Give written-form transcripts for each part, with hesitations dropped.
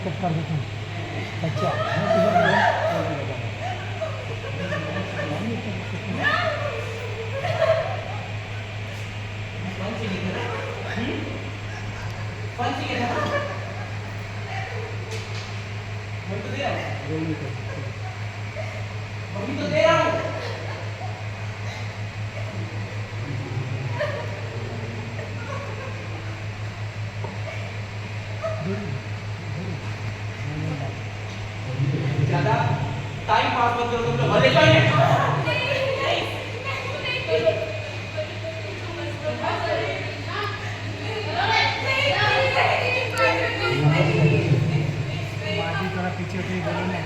Cut कर देता हूँ अच्छा ज्यादा टाइम पास मत करो तुम लोग भले कोई नहीं थोड़ा पीछे उठे बोलो ना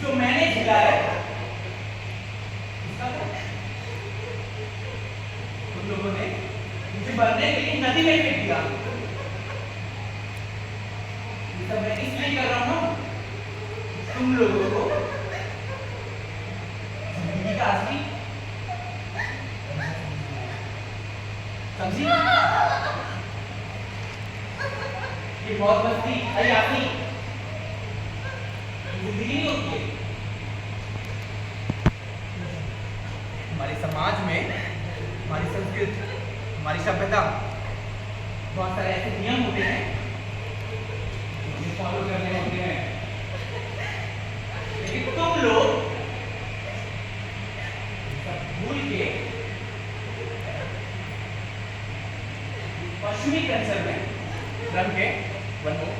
जो मैंने खिलाया तुम लोगों ने मुझे मरने के लिए नदी में फेंक दिया। तो मैं इसलिए कर रहा हूँ तुम लोगों को जिंदगी का असली समझी ये बहुत मस्ती अयासी जिंदगी नहीं होती है। हमारे समाज में हमारी संस्कृति हमारी सभ्यता बहुत सारे ऐसे नियम होते हैं जिन्हें फॉलो करने होते हैं लेकिन तुम लोग सब भूल के पश्चिमी कल्चर में रंग के बनो